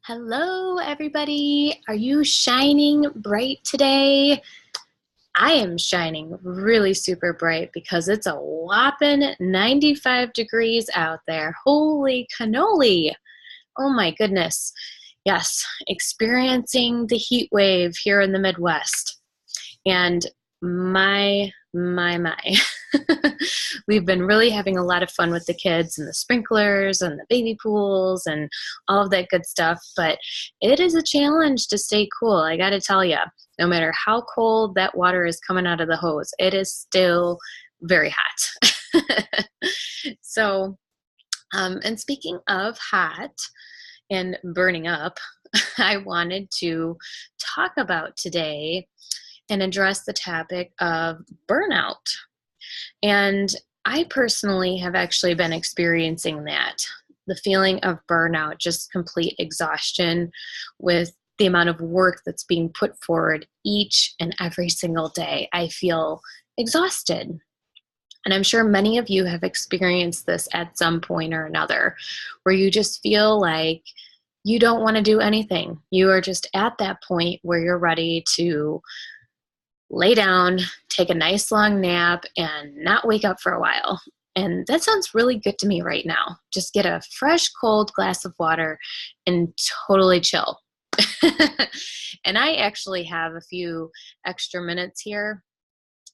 Hello, everybody. Are you shining bright today? I am shining really super bright because it's a whopping 95 degrees out there. Holy cannoli. Oh my goodness. Yes, experiencing the heat wave here in the Midwest. And my. We've been really having a lot of fun with the kids and the sprinklers and the baby pools and all of that good stuff. But it is a challenge to stay cool. I got to tell you, no matter how cold that water is coming out of the hose, it is still very hot. So, and speaking of hot and burning up, I wanted to talk about today and address the topic of burnout. And I personally have actually been experiencing that, the feeling of burnout, just complete exhaustion with the amount of work that's being put forward each and every single day. I feel exhausted. And I'm sure many of you have experienced this at some point or another, where you just feel like you don't want to do anything. You are just at that point where you're ready to lay down, take a nice long nap, and not wake up for a while. And that sounds really good to me right now. Just get a fresh, cold glass of water and totally chill. And I actually have a few extra minutes here.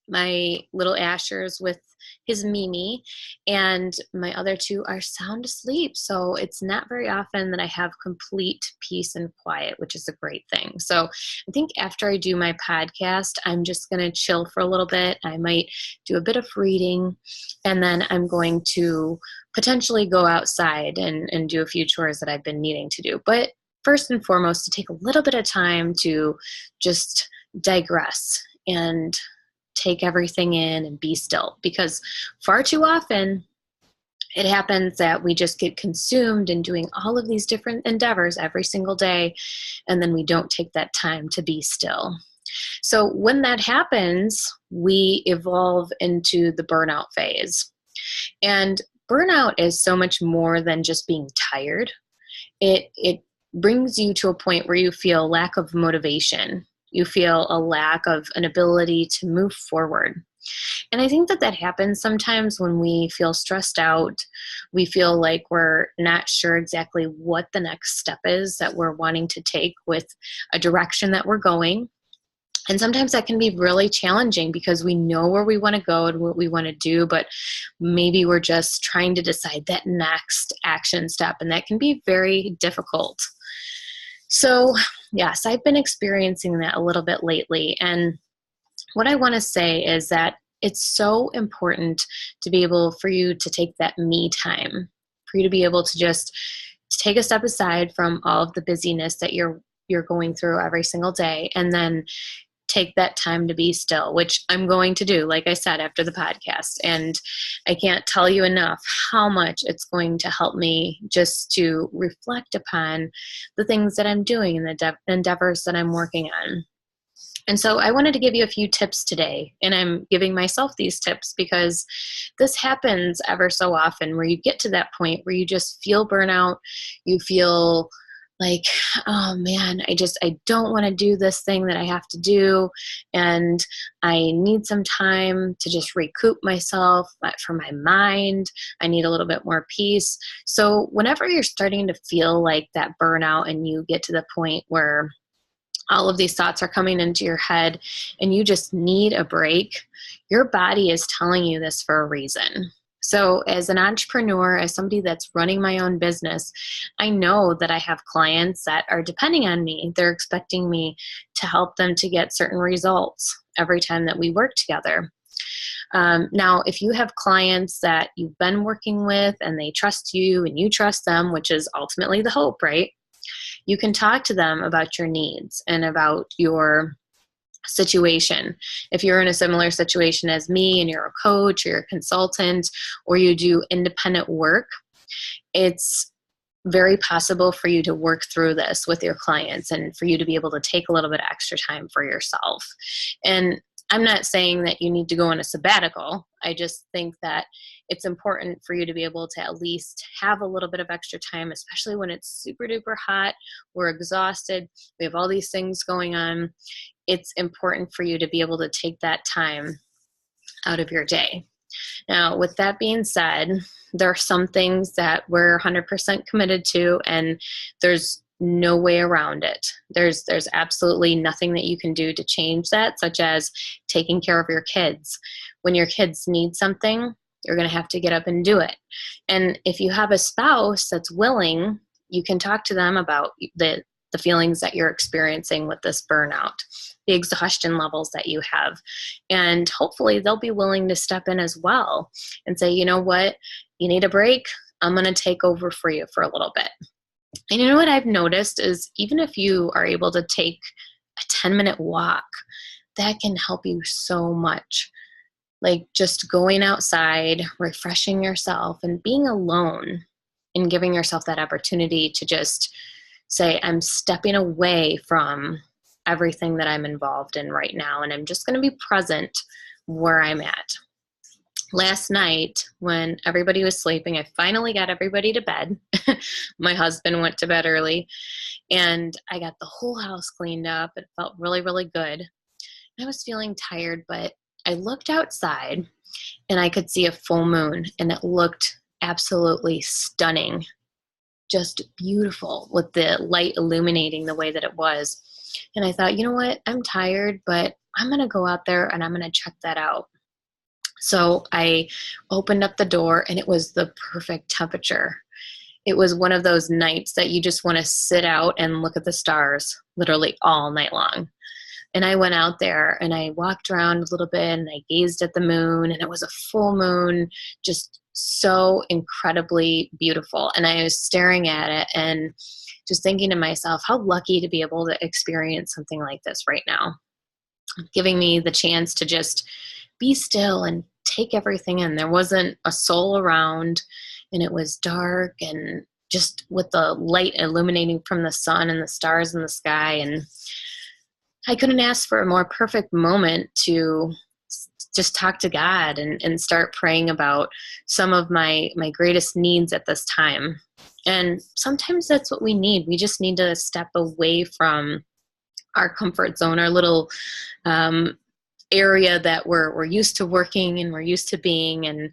My little Asher's with his Mimi, and my other two are sound asleep. So it's not very often that I have complete peace and quiet, which is a great thing. So I think after I do my podcast, I'm just going to chill for a little bit. I might do a bit of reading, and then I'm going to potentially go outside and do a few chores that I've been needing to do. But first and foremost, to take a little bit of time to just digress and take everything in and be still, because far too often it happens that we just get consumed in doing all of these different endeavors every single day, and then we don't take that time to be still. So when that happens, we evolve into the burnout phase. And burnout is so much more than just being tired. It brings you to a point where you feel lack of motivation. You feel a lack of an ability to move forward. And I think that happens sometimes when we feel stressed out. We feel like we're not sure exactly what the next step is that we're wanting to take with a direction that we're going. And sometimes that can be really challenging because we know where we want to go and what we want to do, but maybe we're just trying to decide that next action step, and that can be very difficult. So yes, I've been experiencing that a little bit lately. And what I want to say is that it's so important to be able for you to take that me time, for you to be able to just take a step aside from all of the busyness that you're going through every single day, and then take that time to be still, which I'm going to do, like I said, after the podcast. And I can't tell you enough how much it's going to help me just to reflect upon the things that I'm doing and the endeavors that I'm working on. And so I wanted to give you a few tips today, and I'm giving myself these tips because this happens ever so often where you get to that point where you just feel burnout, you feel like, oh man, I don't want to do this thing that I have to do, and I need some time to just recoup myself for my mind. I need a little bit more peace. So whenever you're starting to feel like that burnout and you get to the point where all of these thoughts are coming into your head and you just need a break, your body is telling you this for a reason. So as an entrepreneur, as somebody that's running my own business, I know that I have clients that are depending on me. They're expecting me to help them to get certain results every time that we work together. Now, if you have clients that you've been working with and they trust you and you trust them, which is ultimately the hope, right? You can talk to them about your needs and about your situation. If you're in a similar situation as me and you're a coach or you're a consultant or you do independent work, it's very possible for you to work through this with your clients and for you to be able to take a little bit extra time for yourself. And I'm not saying that you need to go on a sabbatical. I just think that it's important for you to be able to at least have a little bit of extra time, especially when it's super duper hot. We're exhausted. We have all these things going on. It's important for you to be able to take that time out of your day. Now, with that being said, there are some things that we're 100% committed to, and there's no way around it. There's absolutely nothing that you can do to change that, such as taking care of your kids. When your kids need something, you're going to have to get up and do it. And if you have a spouse that's willing, you can talk to them about the feelings that you're experiencing with this burnout, the exhaustion levels that you have. And hopefully they'll be willing to step in as well and say, you know what, you need a break. I'm going to take over for you for a little bit. And you know what I've noticed is even if you are able to take a 10-minute walk, that can help you so much. Like just going outside, refreshing yourself, and being alone and giving yourself that opportunity to just say, I'm stepping away from everything that I'm involved in right now, and I'm just going to be present where I'm at. Last night, when everybody was sleeping, I finally got everybody to bed. My husband went to bed early, and I got the whole house cleaned up. It felt really, really good. I was feeling tired, but I looked outside, and I could see a full moon, and it looked absolutely stunning. Just beautiful with the light illuminating the way that it was. And I thought, you know what? I'm tired, but I'm going to go out there and I'm going to check that out. So I opened up the door, and it was the perfect temperature. It was one of those nights that you just want to sit out and look at the stars literally all night long. And I went out there and I walked around a little bit and I gazed at the moon, and it was a full moon, just so incredibly beautiful. And I was staring at it and just thinking to myself, how lucky to be able to experience something like this right now, giving me the chance to just be still and take everything in. There wasn't a soul around, and it was dark, and just with the light illuminating from the sun and the stars in the sky. And I couldn't ask for a more perfect moment to just talk to God and start praying about some of my greatest needs at this time. And sometimes that's what we need. We just need to step away from our comfort zone, our little area that we're used to working and we're used to being. And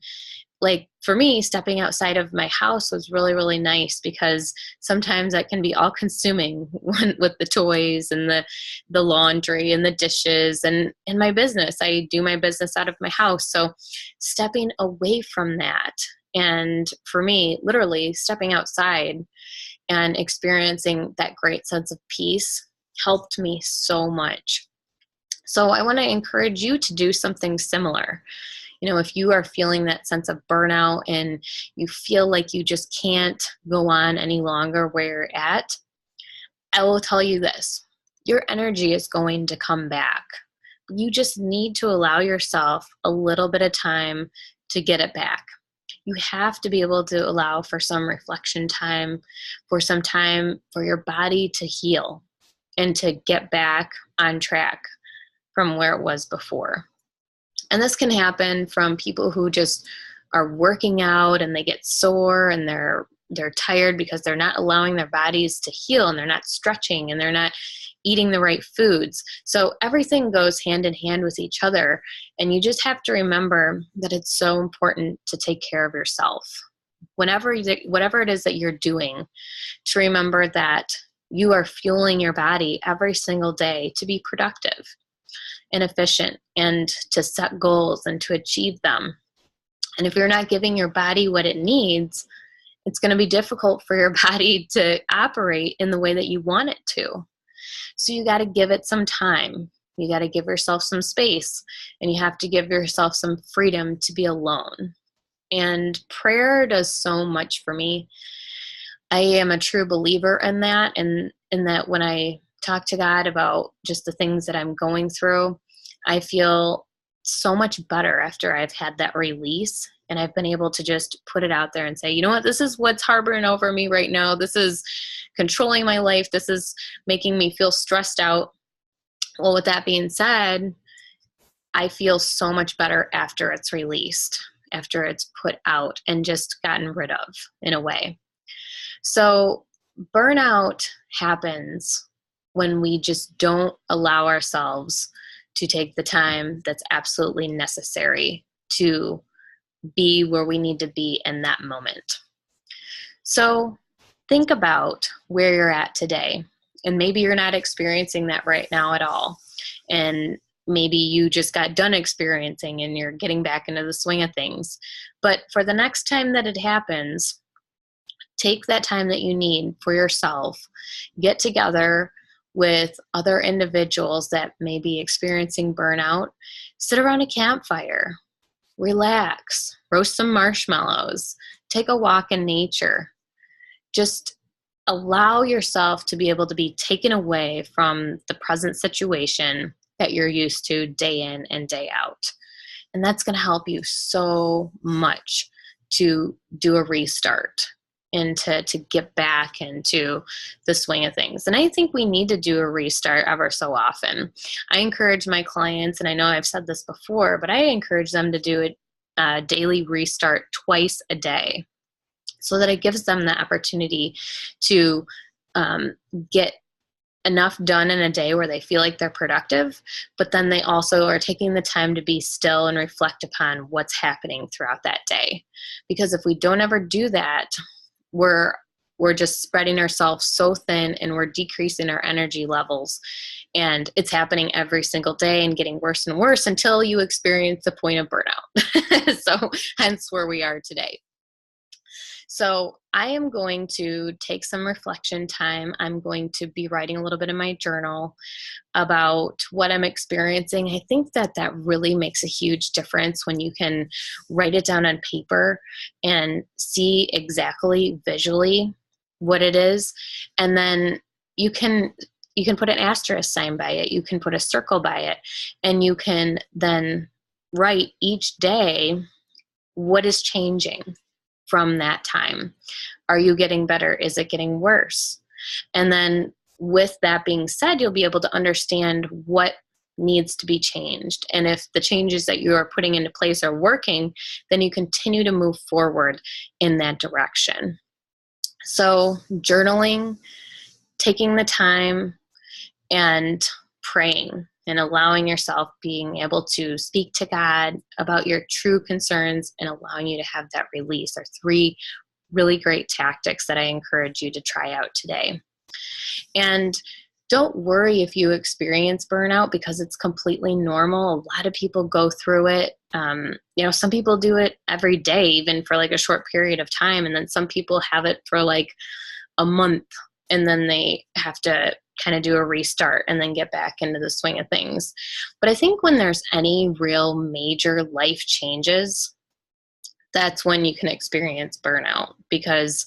like for me, stepping outside of my house was really, really nice, because sometimes that can be all consuming with the toys and the laundry and the dishes and my business. I do my business out of my house. So stepping away from that, and for me, literally stepping outside and experiencing that great sense of peace helped me so much. So I want to encourage you to do something similar. You know, if you are feeling that sense of burnout and you feel like you just can't go on any longer where you're at, I will tell you this: your energy is going to come back. You just need to allow yourself a little bit of time to get it back. You have to be able to allow for some reflection time, for some time for your body to heal and to get back on track from where it was before. And this can happen from people who just are working out and they get sore and they're tired because they're not allowing their bodies to heal, and they're not stretching, and they're not eating the right foods. So everything goes hand in hand with each other. And you just have to remember that it's so important to take care of yourself. Whatever it is that you're doing, to remember that you are fueling your body every single day to be productive and efficient and to set goals and to achieve them. And if you're not giving your body what it needs, it's going to be difficult for your body to operate in the way that you want it to. So you got to give it some time. You got to give yourself some space, and you have to give yourself some freedom to be alone. And prayer does so much for me. I am a true believer in that, and in that when I talk to God about just the things that I'm going through, I feel so much better after I've had that release, and I've been able to just put it out there and say, you know what, this is what's harboring over me right now. This is controlling my life. This is making me feel stressed out. Well, with that being said, I feel so much better after it's released, after it's put out and just gotten rid of in a way. So burnout happens when we just don't allow ourselves to take the time that's absolutely necessary to be where we need to be in that moment. So think about where you're at today. And maybe you're not experiencing that right now at all. And maybe you just got done experiencing and you're getting back into the swing of things. But for the next time that it happens, take that time that you need for yourself. Get together with other individuals that may be experiencing burnout. Sit around a campfire. Relax. Roast some marshmallows. Take a walk in nature. Just allow yourself to be able to be taken away from the present situation that you're used to day in and day out. And that's going to help you so much to do a restart and to get back into the swing of things. And I think we need to do a restart ever so often. I encourage my clients, and I know I've said this before, but I encourage them to do a daily restart twice a day, so that it gives them the opportunity to get enough done in a day where they feel like they're productive, but then they also are taking the time to be still and reflect upon what's happening throughout that day. Because if we don't ever do that, we're just spreading ourselves so thin and we're decreasing our energy levels. And it's happening every single day and getting worse and worse until you experience the point of burnout. So hence where we are today. So I am going to take some reflection time. I'm going to be writing a little bit in my journal about what I'm experiencing. I think that that really makes a huge difference when you can write it down on paper and see exactly visually what it is. And then you can put an asterisk sign by it. You can put a circle by it. And you can then write each day what is changing from that time. Are you getting better? Is it getting worse? And then with that being said, you'll be able to understand what needs to be changed. And if the changes that you are putting into place are working, then you continue to move forward in that direction. So journaling, taking the time, and praying and allowing yourself being able to speak to God about your true concerns and allowing you to have that release are 3 really great tactics that I encourage you to try out today. And don't worry if you experience burnout, because it's completely normal. A lot of people go through it. Some people do it every day, even for like a short period of time. And then some people have it for like a month, and then they have to kind of do a restart and then get back into the swing of things. But I think when there's any real major life changes, that's when you can experience burnout, because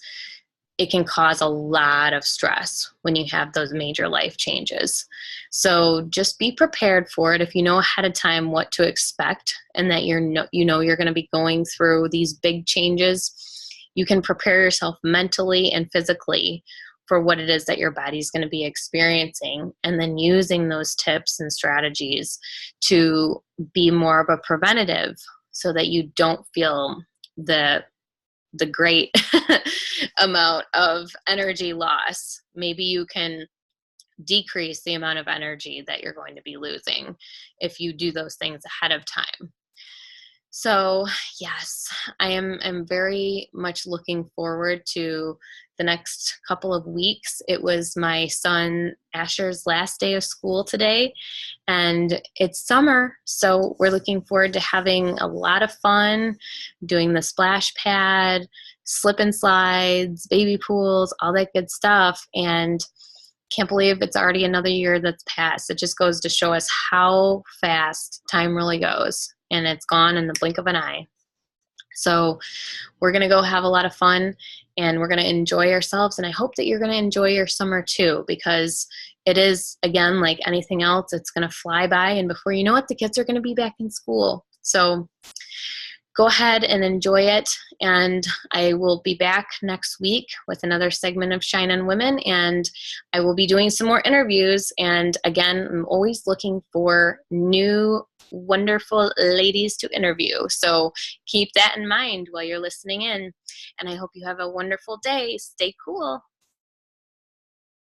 it can cause a lot of stress when you have those major life changes. So just be prepared for it. If you know ahead of time what to expect and that you're going to be going through these big changes, you can prepare yourself mentally and physically for what it is that your body's going to be experiencing, and then using those tips and strategies to be more of a preventative so that you don't feel the great amount of energy loss. Maybe you can decrease the amount of energy that you're going to be losing if you do those things ahead of time. So yes, I am very much looking forward to the next couple of weeks. It was my son Asher's last day of school today, and it's summer, so we're looking forward to having a lot of fun, doing the splash pad, slip and slides, baby pools, all that good stuff. And can't believe it's already another year that's passed. It just goes to show us how fast time really goes, and it's gone in the blink of an eye. So we're going to go have a lot of fun, and we're going to enjoy ourselves. And I hope that you're going to enjoy your summer too, because it is, again, like anything else, it's going to fly by. And before you know it, the kids are going to be back in school. So go ahead and enjoy it. And I will be back next week with another segment of Shine on Women. And I will be doing some more interviews. And again, I'm always looking for new wonderful ladies to interview. So keep that in mind while you're listening in. And I hope you have a wonderful day. Stay cool.